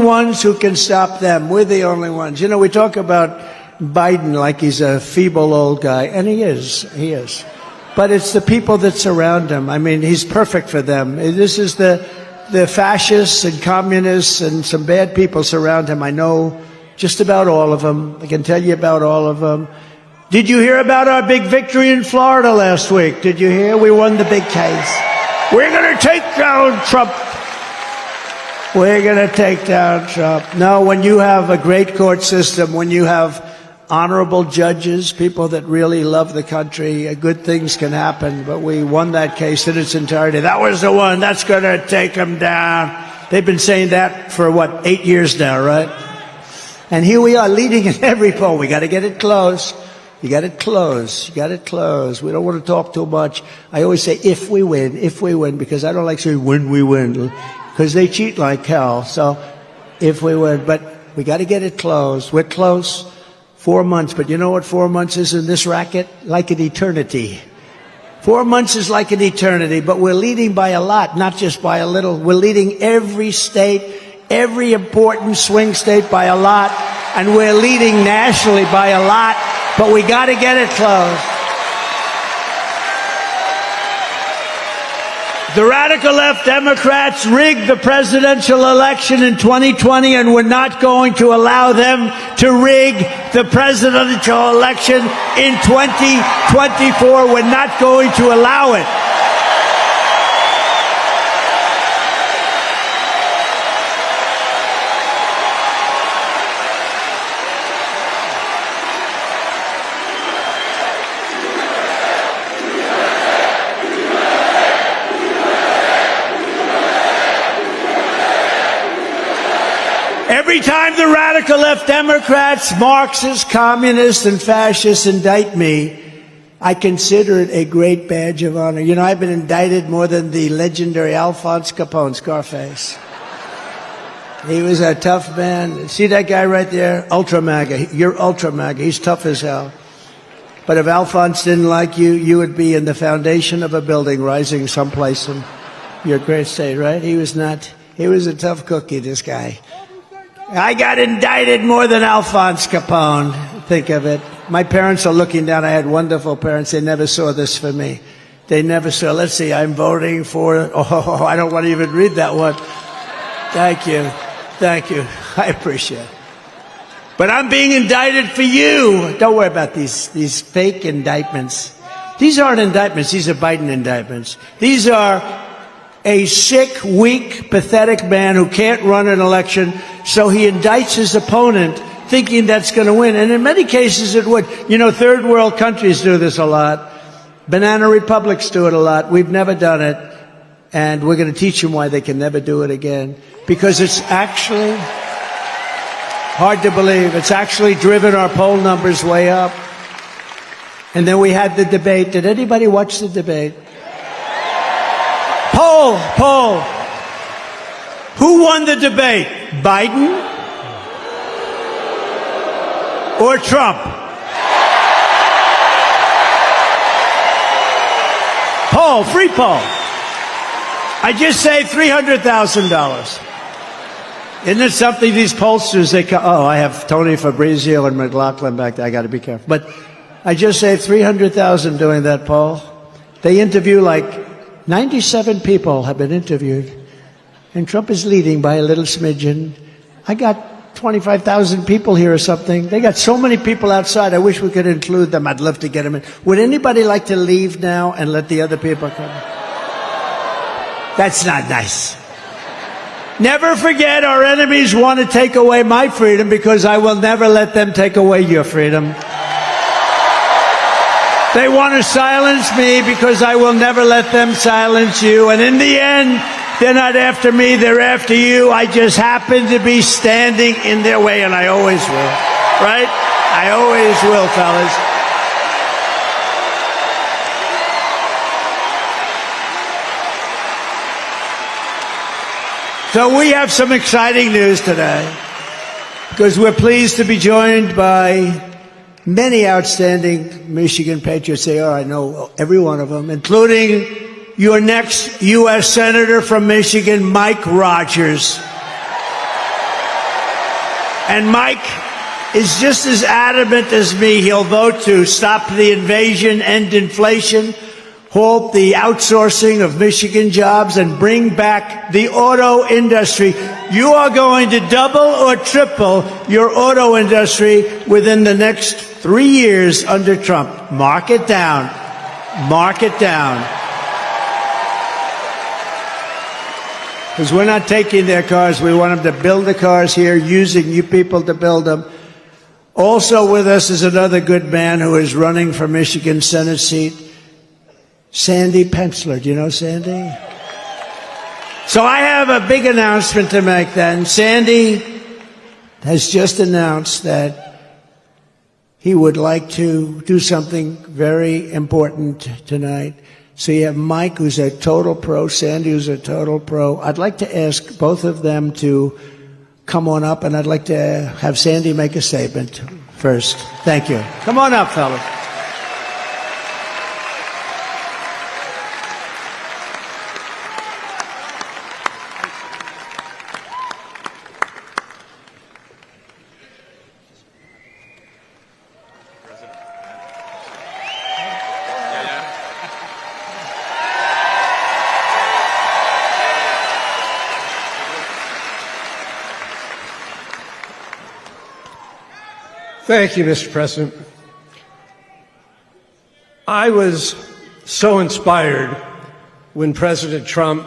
ones who can stop them. We're the only ones. You know, we talk about Biden like he's a feeble old guy, and he is. He is. But it's the people that surround him. I mean, he's perfect for them. This is the fascists and communists and some bad people surround him. I know just about all of them. I can tell you about all of them. Did you hear about our big victory in Florida last week? Did you hear? We won the big case. We're going to take down Trump. We're going to take down Trump. No, when you have a great court system, when you have honorable judges, people that really love the country, good things can happen. But we won that case in its entirety. That was the one that's going to take them down. They've been saying that for, 8 years now, right? And here we are leading in every poll. We got to get it close. You got it close. You got it close. We don't want to talk too much. I always say if we win, because I don't like saying when we win, because they cheat like hell. So if we win, but we got to get it close. We're close. 4 months, but you know what 4 months is in this racket? Like an eternity. 4 months is like an eternity, but we're leading by a lot, not just by a little. We're leading every state, every important swing state by a lot, and we're leading nationally by a lot, but we got to get it close. The radical left Democrats rigged the presidential election in 2020, and we're not going to allow them to rig the presidential election in 2024. We're not going to allow it. Every time the radical left Democrats, Marxists, communists, and fascists indict me, I consider it a great badge of honor. You know, I've been indicted more than the legendary Alphonse Capone, Scarface. He was a tough man. See that guy right there? Ultra MAGA. You're Ultra MAGA. He's tough as hell. But if Alphonse didn't like you, you would be in the foundation of a building rising someplace in your great state, right? He was not. He was a tough cookie, this guy. I got indicted more than Alphonse Capone. Think of it. My parents are looking down. I had wonderful parents. They never saw this for me. They never saw. Let's see. I'm voting for. Oh, I don't want to even read that one. Thank you. Thank you. I appreciate it. But I'm being indicted for you. Don't worry about these fake indictments. These aren't indictments. These are Biden indictments. These are a sick, weak, pathetic man who can't run an election, so he indicts his opponent thinking that's going to win. And in many cases it would. You know, third world countries do this a lot. Banana republics do it a lot. We've never done it. And we're going to teach them why they can never do it again. Because it's actually hard to believe. It's actually driven our poll numbers way up. And then we had the debate. Did anybody watch the debate? Poll. Who won the debate? Biden or Trump? Poll, free poll. I just saved $300,000. Isn't it something these pollsters, I have Tony Fabrizio and McLaughlin back there. I got to be careful. But I just saved $300,000 doing that poll. They interview 97 people have been interviewed, and Trump is leading by a little smidgen. I got 25,000 people here or something. They got so many people outside. I wish we could include them. I'd love to get them in. Would anybody like to leave now and let the other people come? That's not nice. Never forget, our enemies want to take away my freedom, because I will never let them take away your freedom. They want to silence me, because I will never let them silence you. And in the end, they're not after me, they're after you. I just happen to be standing in their way, and I always will. Right? I always will, fellas. So we have some exciting news today, because we're pleased to be joined by many outstanding Michigan patriots. They are, I know every one of them, including your next U.S. Senator from Michigan, Mike Rogers. And Mike is just as adamant as me. He'll vote to stop the invasion, end inflation, halt the outsourcing of Michigan jobs, and bring back the auto industry. You are going to double or triple your auto industry within the next 3 years under Trump. Mark it down. Mark it down. Because we're not taking their cars. We want them to build the cars here, using you people to build them. Also with us is another good man who is running for Michigan Senate seat, Sandy Penciller. Do you know Sandy? So I have a big announcement to make then. Sandy has just announced that he would like to do something very important tonight. So you have Mike, who's a total pro, Sandy, who's a total pro. I'd like to ask both of them to come on up, and I'd like to have Sandy make a statement first. Thank you. Come on up, fellas. Thank you, Mr. President. I was so inspired when President Trump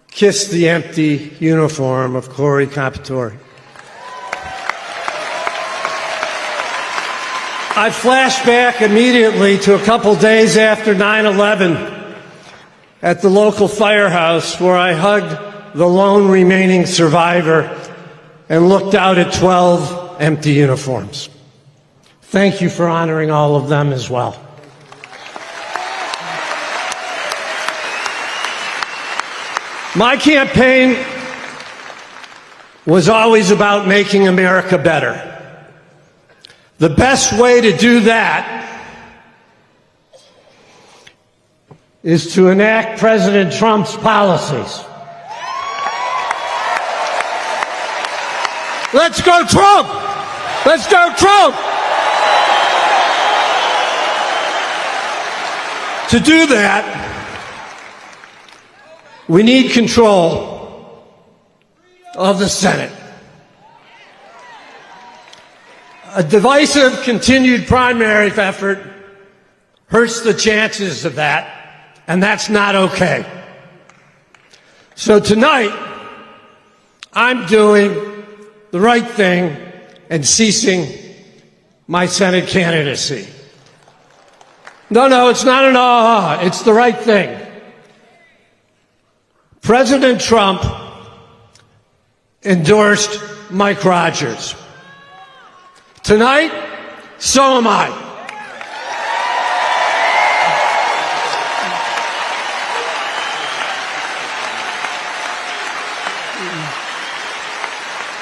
kissed the empty uniform of Corey Capitori. I flashed back immediately to a couple days after 9/11 at the local firehouse where I hugged the lone remaining survivor and looked out at 12 empty uniforms. Thank you for honoring all of them as well. My campaign was always about making America better. The best way to do that is to enact President Trump's policies. Let's go Trump! Let's go Trump! To do that, we need control of the Senate. A divisive, continued primary effort hurts the chances of that, and that's not okay. So tonight, I'm doing the right thing and ceasing my Senate candidacy. No, it's not an aha. It's the right thing. President Trump endorsed Mike Rogers. Tonight, so am I.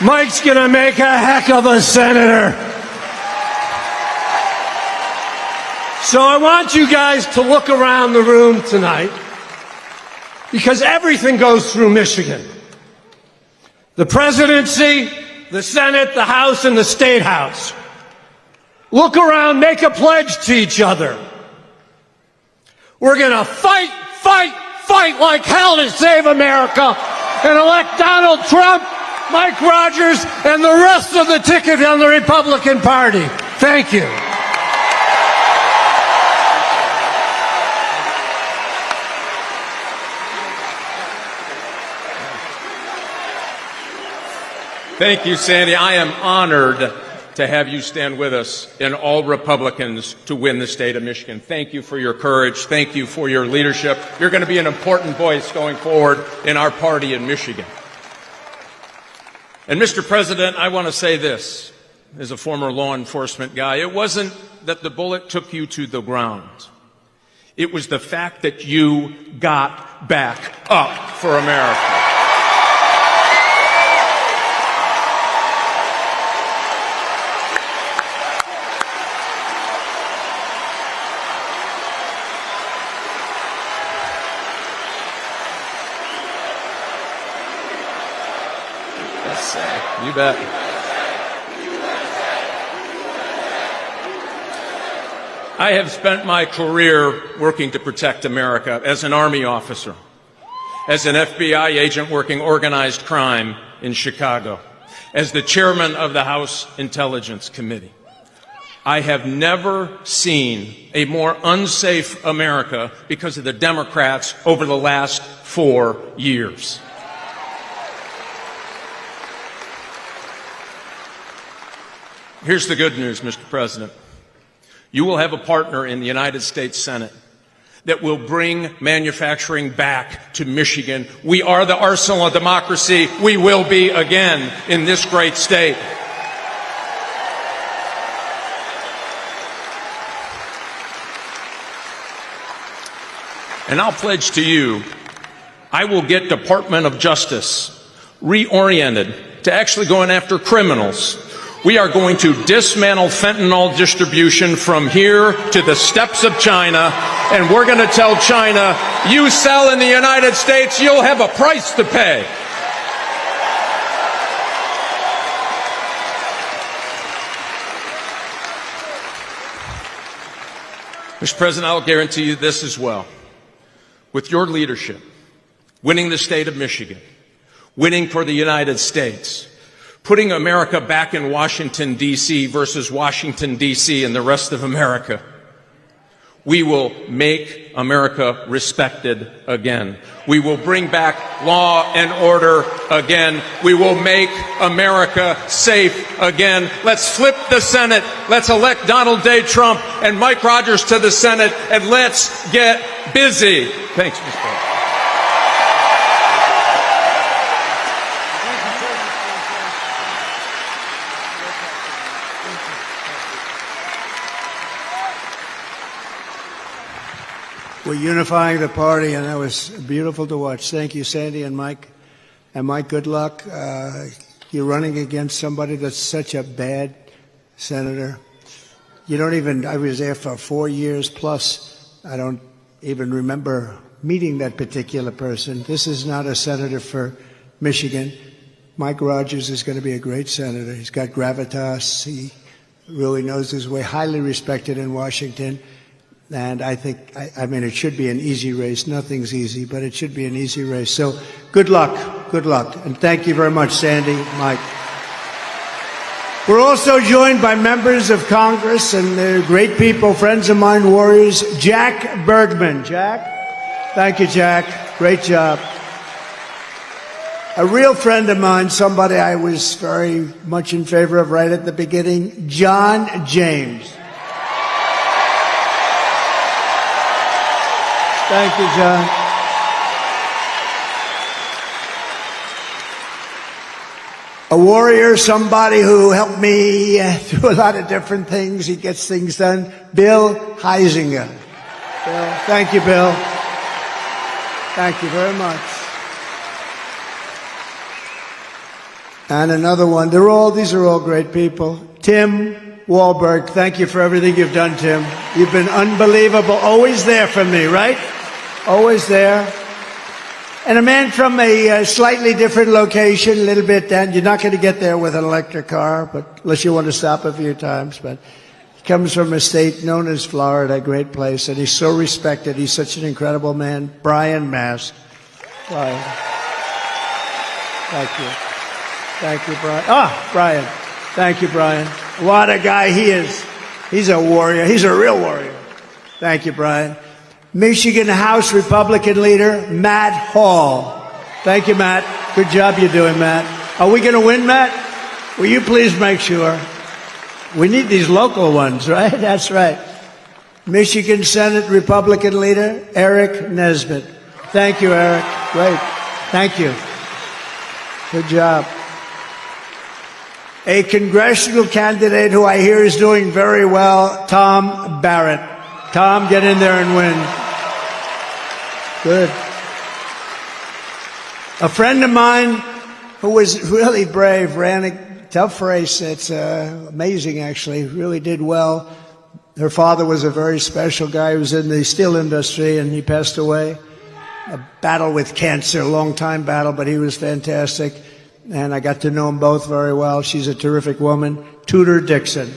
Mike's going to make a heck of a senator. So I want you guys to look around the room tonight, because everything goes through Michigan. The presidency, the Senate, the House, and the State House. Look around, make a pledge to each other. We're going to fight like hell to save America and elect Donald Trump, Mike Rogers, and the rest of the ticket on the Republican Party. Thank you. Thank you, Sandy. I am honored to have you stand with us and all Republicans to win the state of Michigan. Thank you for your courage. Thank you for your leadership. You're going to be an important voice going forward in our party in Michigan. And Mr. President, I want to say this, as a former law enforcement guy, it wasn't that the bullet took you to the ground. It was the fact that you got back up for America. You bet. I have spent my career working to protect America as an Army officer, as an FBI agent working organized crime in Chicago, as the chairman of the House Intelligence Committee. I have never seen a more unsafe America because of the Democrats over the last 4 years. Here's the good news, Mr. President. You will have a partner in the United States Senate that will bring manufacturing back to Michigan. We are the arsenal of democracy. We will be again in this great state. And I'll pledge to you, I will get Department of Justice reoriented to actually going after criminals. We are going to dismantle fentanyl distribution from here to the steppes of China, and we're going to tell China, you sell in the United States, you'll have a price to pay. Mr. President, I'll guarantee you this as well. With your leadership, winning the state of Michigan, winning for the United States, putting America back in Washington, D.C. versus Washington, D.C. and the rest of America, we will make America respected again. We will bring back law and order again. We will make America safe again. Let's flip the Senate. Let's elect Donald J. Trump and Mike Rogers to the Senate, and let's get busy. Thanks, Mr. President. We're unifying the party, and that was beautiful to watch. Thank you, Sandy and Mike. And Mike, good luck. You're running against somebody that's such a bad senator. You don't even, I was there for 4 years plus. I don't even remember meeting that particular person. This is not a senator for Michigan. Mike Rogers is going to be a great senator. He's got gravitas. He really knows his way, highly respected in Washington. And I think, I mean, it should be an easy race. Nothing's easy, but it should be an easy race. So good luck. Good luck. And thank you very much, Sandy, Mike. We're also joined by members of Congress, and they're great people, friends of mine, warriors. Jack Bergman. Jack? Thank you, Jack. Great job. A real friend of mine, somebody I was very much in favor of right at the beginning, John James. Thank you, John. A warrior, somebody who helped me through a lot of different things. He gets things done. Bill Heisinger. Bill, thank you, Bill. Thank you very much. And another one. These are all great people. Tim Wahlberg, thank you for everything you've done, Tim. You've been unbelievable. Always there for me, right? Always there. And a man from a slightly different location, a little bit down. You're not going to get there with an electric car, but unless you want to stop a few times. But he comes from a state known as Florida, a great place, and he's so respected. He's such an incredible man. Brian Mast. Brian. Thank you. Thank you, Brian. Brian. Thank you, Brian. What a guy he is. He's a warrior. He's a real warrior. Thank you, Brian. Michigan House Republican leader, Matt Hall. Thank you, Matt. Good job you're doing, Matt. Are we going to win, Matt? Will you please make sure? We need these local ones, right? That's right. Michigan Senate Republican leader, Eric Nesbitt. Thank you, Eric. Great. Thank you. Good job. A congressional candidate who I hear is doing very well, Tom Barrett. Tom, get in there and win. Good. A friend of mine who was really brave, ran a tough race. It's amazing, actually. Really did well. Her father was a very special guy who was in the steel industry, and he passed away. A battle with cancer, a long-time battle, but he was fantastic. And I got to know them both very well. She's a terrific woman. Tudor Dixon.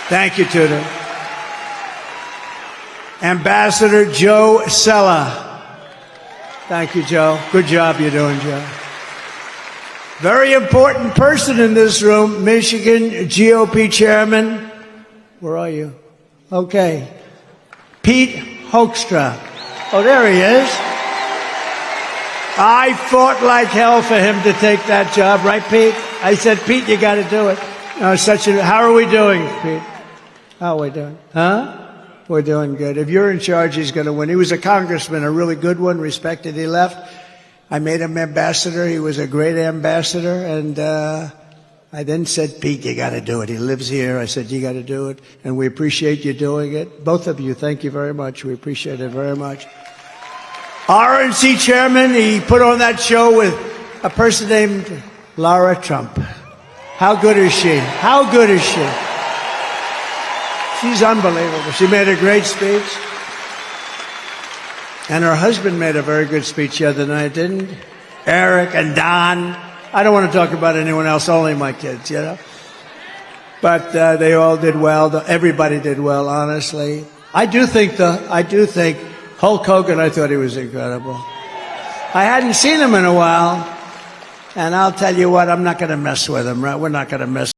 Thank you, Tudor. Ambassador Joe Sella. Thank you, Joe. Good job you're doing, Joe. Very important person in this room, Michigan GOP Chairman. Where are you? Okay. Pete Hoekstra. Oh, there he is. I fought like hell for him to take that job, right, Pete? I said, Pete, you got to do it. How are we doing, Pete? How are we doing? Huh? We're doing good. If you're in charge, he's going to win. He was a congressman, a really good one, respected. He left. I made him ambassador. He was a great ambassador. And I then said, Pete, you got to do it. He lives here. I said, you got to do it. And we appreciate you doing it. Both of you, thank you very much. We appreciate it very much. RNC chairman, he put on that show with a person named Lara Trump. How good is she? How good is she? She's unbelievable. She made a great speech. And her husband made a very good speech the other night, didn't he? Eric and Don. I don't want to talk about anyone else, only my kids, you know. But they all did well. Everybody did well, honestly. I do think Hulk Hogan, I thought he was incredible. I hadn't seen him in a while. And I'll tell you what, I'm not going to mess with him, right? We're not going to mess